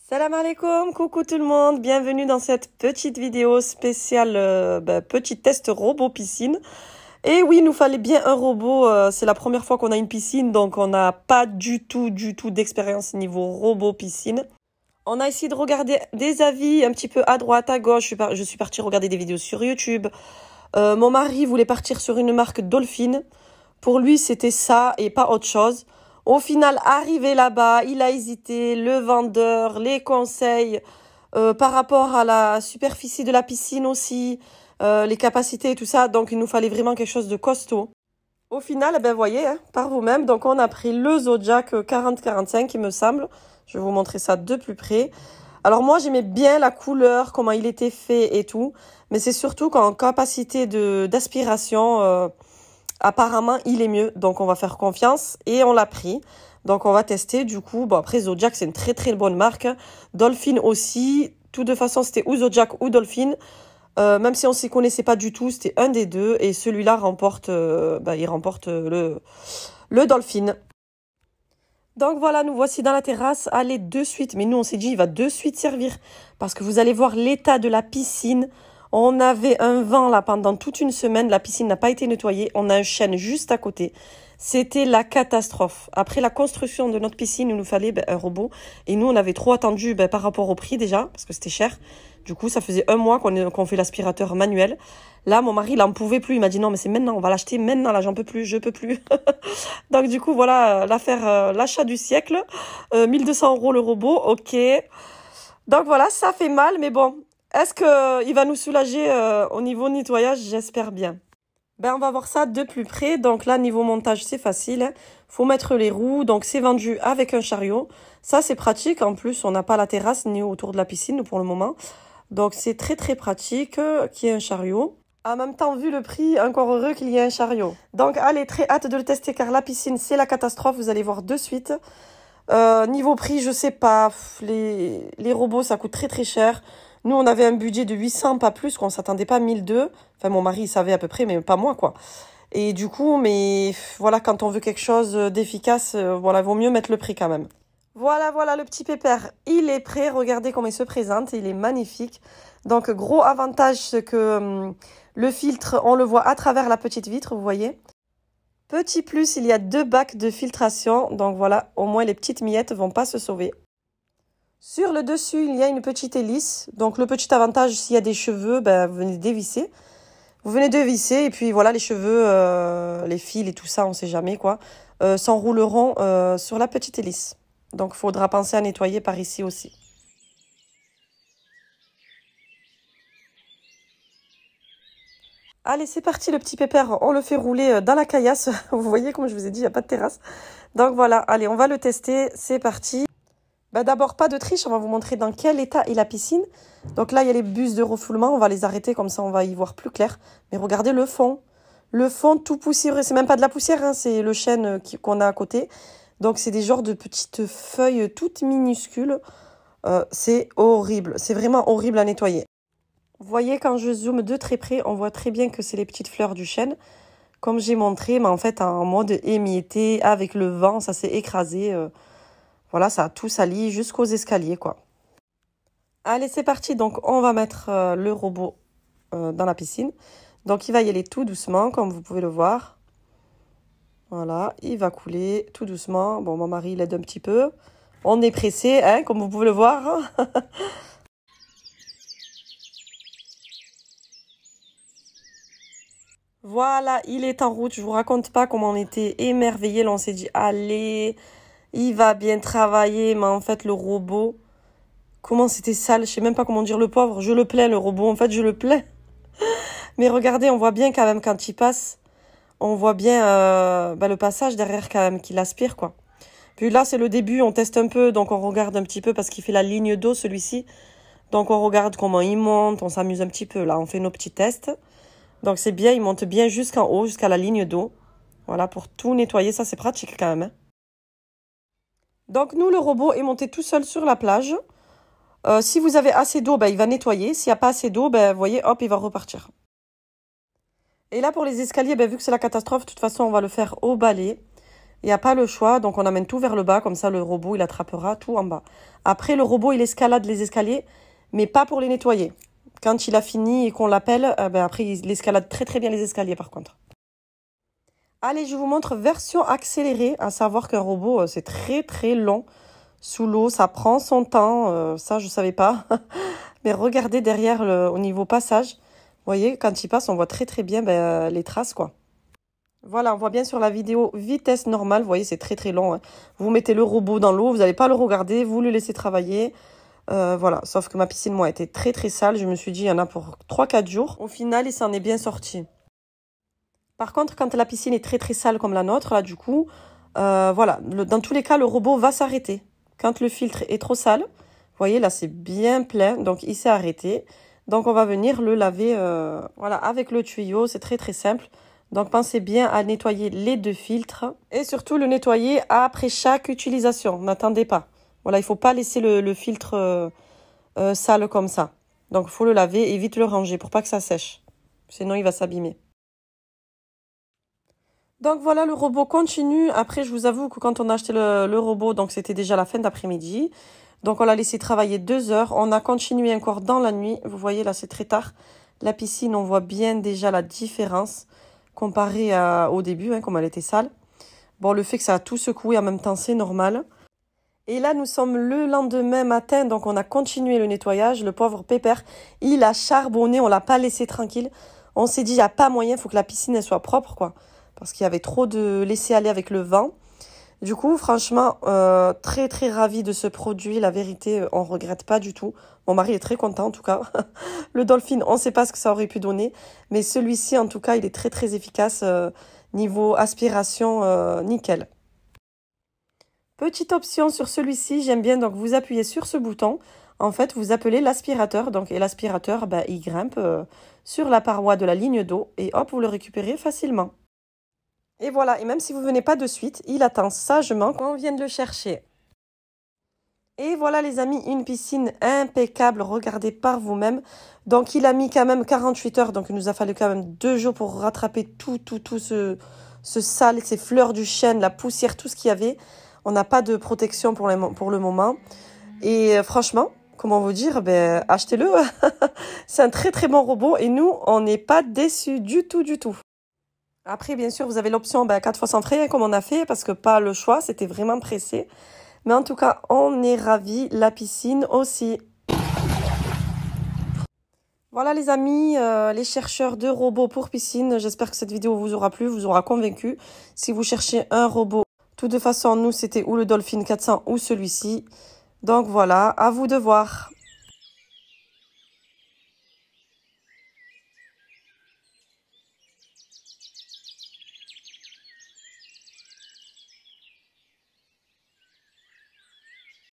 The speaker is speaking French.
Salam alaikum, coucou tout le monde, bienvenue dans cette petite vidéo spéciale, petit test robot piscine. Et oui, il nous fallait bien un robot, c'est la première fois qu'on a une piscine, donc on n'a pas du tout d'expérience niveau robot piscine. On a essayé de regarder des avis un petit peu à droite, à gauche, je suis partie regarder des vidéos sur YouTube. Mon mari voulait partir sur une marque Dolphin, pour lui c'était ça et pas autre chose. Au final, arrivé là-bas, il a hésité, le vendeur, les conseils, par rapport à la superficie de la piscine aussi, les capacités et tout ça. Donc, il nous fallait vraiment quelque chose de costaud. Au final, ben, voyez, hein, par vous-même, donc on a pris le Zodiac 4045, il me semble. Je vais vous montrer ça de plus près. Alors moi, j'aimais bien la couleur, comment il était fait et tout. Mais c'est surtout qu'en capacité d'aspiration... apparemment, il est mieux, donc on va faire confiance et on l'a pris. Donc on va tester du coup. Bon après Zodiac c'est une très bonne marque. Dolphin aussi. Tout de façon c'était ou Zodiac ou Dolphin. Même si on s'y connaissait pas du tout, c'était un des deux et celui-là remporte, il remporte le Dolphin. Donc voilà, nous voici dans la terrasse. Allez de suite. Mais nous on s'est dit il va de suite servir parce que vous allez voir l'état de la piscine. On avait un vent là pendant toute une semaine. La piscine n'a pas été nettoyée. On a un chêne juste à côté. C'était la catastrophe. Après la construction de notre piscine, il nous fallait un robot. Et nous, on avait trop attendu par rapport au prix déjà, parce que c'était cher. Du coup, ça faisait un mois qu'on fait l'aspirateur manuel. Là, mon mari, il n'en pouvait plus. Il m'a dit non, mais c'est maintenant, on va l'acheter maintenant. Là, j'en peux plus, je peux plus. Donc du coup, voilà l'affaire, l'achat du siècle. 1200 € le robot, ok. Donc voilà, ça fait mal, mais bon. Est-ce qu'il va nous soulager au niveau nettoyage? J'espère bien. Ben, on va voir ça de plus près. Donc là, niveau montage, c'est facile. Hein. Faut mettre les roues. Donc, c'est vendu avec un chariot. Ça, c'est pratique. En plus, on n'a pas la terrasse ni autour de la piscine pour le moment. Donc, c'est très pratique qu'il y ait un chariot. En même temps, vu le prix, encore heureux qu'il y ait un chariot. Donc, allez, très hâte de le tester car la piscine, c'est la catastrophe. Vous allez voir de suite. Niveau prix, je sais pas. Les robots, ça coûte très cher. Nous, on avait un budget de 800, pas plus, qu'on s'attendait pas à 1200. Enfin, mon mari, il savait à peu près, mais pas moi, quoi. Et du coup, mais voilà, quand on veut quelque chose d'efficace, voilà, vaut mieux mettre le prix quand même. Voilà, le petit pépère, il est prêt. Regardez comment il se présente, il est magnifique. Donc, gros avantage, c'est que le filtre, on le voit à travers la petite vitre, vous voyez. Petit plus, il y a 2 bacs de filtration. Donc voilà, au moins les petites miettes vont pas se sauver. Sur le dessus, il y a une petite hélice. Donc, le petit avantage, s'il y a des cheveux, vous venez dévisser. Vous venez dévisser et puis voilà, les cheveux, les fils et tout ça, on sait jamais quoi, s'enrouleront sur la petite hélice. Donc, il faudra penser à nettoyer par ici aussi. Allez, c'est parti, le petit pépère. On le fait rouler dans la caillasse. Vous voyez, comme je vous ai dit, il n'y a pas de terrasse. Donc, voilà. Allez, on va le tester. C'est parti. D'abord, pas de triche, on va vous montrer dans quel état est la piscine. Donc là, il y a les bus de refoulement, on va les arrêter, comme ça on va y voir plus clair. Mais regardez le fond. Le fond tout poussiéreux, c'est même pas de la poussière, hein, c'est le chêne qu'on a à côté. Donc c'est des genres de petites feuilles toutes minuscules. C'est horrible, c'est vraiment horrible à nettoyer. Vous voyez, quand je zoome de très près, on voit très bien que c'est les petites fleurs du chêne. Comme j'ai montré, mais en fait en mode émietté, avec le vent, ça s'est écrasé. Voilà, ça a tout sali jusqu'aux escaliers, quoi. Allez, c'est parti. Donc, on va mettre le robot dans la piscine. Donc, il va y aller tout doucement, comme vous pouvez le voir. Voilà, il va couler tout doucement. Bon, mon mari l'aide un petit peu. On est pressé, hein, comme vous pouvez le voir. Voilà, il est en route. Je vous raconte pas comment on était émerveillés. Là, on s'est dit, allez... Il va bien travailler, mais en fait, le robot, comment c'était sale. Je sais même pas comment dire le pauvre. Je le plains, le robot. En fait, je le plains. Mais regardez, on voit bien quand même quand il passe. On voit bien le passage derrière quand même qu'il aspire, quoi. Puis là, c'est le début. On teste un peu. Donc, on regarde un petit peu parce qu'il fait la ligne d'eau, celui-ci. Donc, on regarde comment il monte. On s'amuse un petit peu. Là, on fait nos petits tests. Donc, c'est bien. Il monte bien jusqu'en haut, jusqu'à la ligne d'eau. Voilà, pour tout nettoyer. Ça, c'est pratique quand même, hein. Donc, nous, le robot est monté tout seul sur la plage. Si vous avez assez d'eau, il va nettoyer. S'il n'y a pas assez d'eau, vous voyez, hop, il va repartir. Et là, pour les escaliers, vu que c'est la catastrophe, de toute façon, on va le faire au balai. Il n'y a pas le choix, donc on amène tout vers le bas, comme ça le robot il attrapera tout en bas. Après le robot il escalade les escaliers, mais pas pour les nettoyer. Quand il a fini et qu'on l'appelle, après il escalade très très bien les escaliers par contre. Allez, je vous montre version accélérée, à savoir qu'un robot c'est très très long. Sous l'eau, ça prend son temps, ça je savais pas. Mais regardez derrière au niveau passage, vous voyez, quand il passe, on voit très très bien les traces quoi. Voilà, on voit bien sur la vidéo vitesse normale. Vous voyez, c'est très très long. Hein. Vous mettez le robot dans l'eau, vous n'allez pas le regarder, vous le laissez travailler. Voilà, sauf que ma piscine, moi, était très très sale. Je me suis dit, il y en a pour 3-4 jours. Au final, il s'en est bien sorti. Par contre, quand la piscine est très très sale comme la nôtre, là, du coup, voilà, dans tous les cas, le robot va s'arrêter. Quand le filtre est trop sale, vous voyez, là, c'est bien plein, donc il s'est arrêté. Donc, on va venir le laver voilà, avec le tuyau. C'est très très simple. Donc, pensez bien à nettoyer les 2 filtres et surtout le nettoyer après chaque utilisation. N'attendez pas. Voilà, il ne faut pas laisser le filtre sale comme ça. Donc, il faut le laver et vite le ranger pour pas que ça sèche. Sinon, il va s'abîmer. Donc, voilà, le robot continue. Après, je vous avoue que quand on a acheté le robot, donc c'était déjà la fin d'après-midi. Donc, on l'a laissé travailler 2 heures. On a continué encore dans la nuit. Vous voyez, là, c'est très tard. La piscine, on voit bien déjà la différence. Comparé au début, hein, comme elle était sale. Bon, le fait que ça a tout secoué en même temps, c'est normal. Et là, nous sommes le lendemain matin, donc on a continué le nettoyage. Le pauvre Pépère, il a charbonné, on l'a pas laissé tranquille. On s'est dit, il n'y a pas moyen, il faut que la piscine elle soit propre, quoi. Parce qu'il y avait trop de laisser-aller avec le vent. Du coup, franchement, très très ravi de ce produit. La vérité, on regrette pas du tout. Mon mari est très content en tout cas. Le Dolphin, on ne sait pas ce que ça aurait pu donner. Mais celui-ci, en tout cas, il est très très efficace. Niveau aspiration, nickel. Petite option sur celui-ci, j'aime bien. Donc, vous appuyez sur ce bouton. En fait, vous appelez l'aspirateur. Donc, et l'aspirateur, il grimpe sur la paroi de la ligne d'eau. Et hop, vous le récupérez facilement. Et voilà, et même si vous ne venez pas de suite, il attend sagement qu'on vienne le chercher. Et voilà les amis, une piscine impeccable, regardez par vous-même. Donc il a mis quand même 48 heures, donc il nous a fallu quand même 2 jours pour rattraper tout ce sale, ces fleurs du chêne, la poussière, tout ce qu'il y avait. On n'a pas de protection pour le moment. Et franchement, comment vous dire, achetez-le. C'est un très très bon robot et nous, on n'est pas déçus du tout, du tout. Après, bien sûr, vous avez l'option 4 fois sans frais, comme on a fait, parce que pas le choix, c'était vraiment pressé. Mais en tout cas, on est ravis. La piscine aussi. Voilà les amis, les chercheurs de robots pour piscine. J'espère que cette vidéo vous aura plu, vous aura convaincu. Si vous cherchez un robot, de toute façon, nous, c'était ou le Dolphin 400 ou celui-ci. Donc voilà, à vous de voir.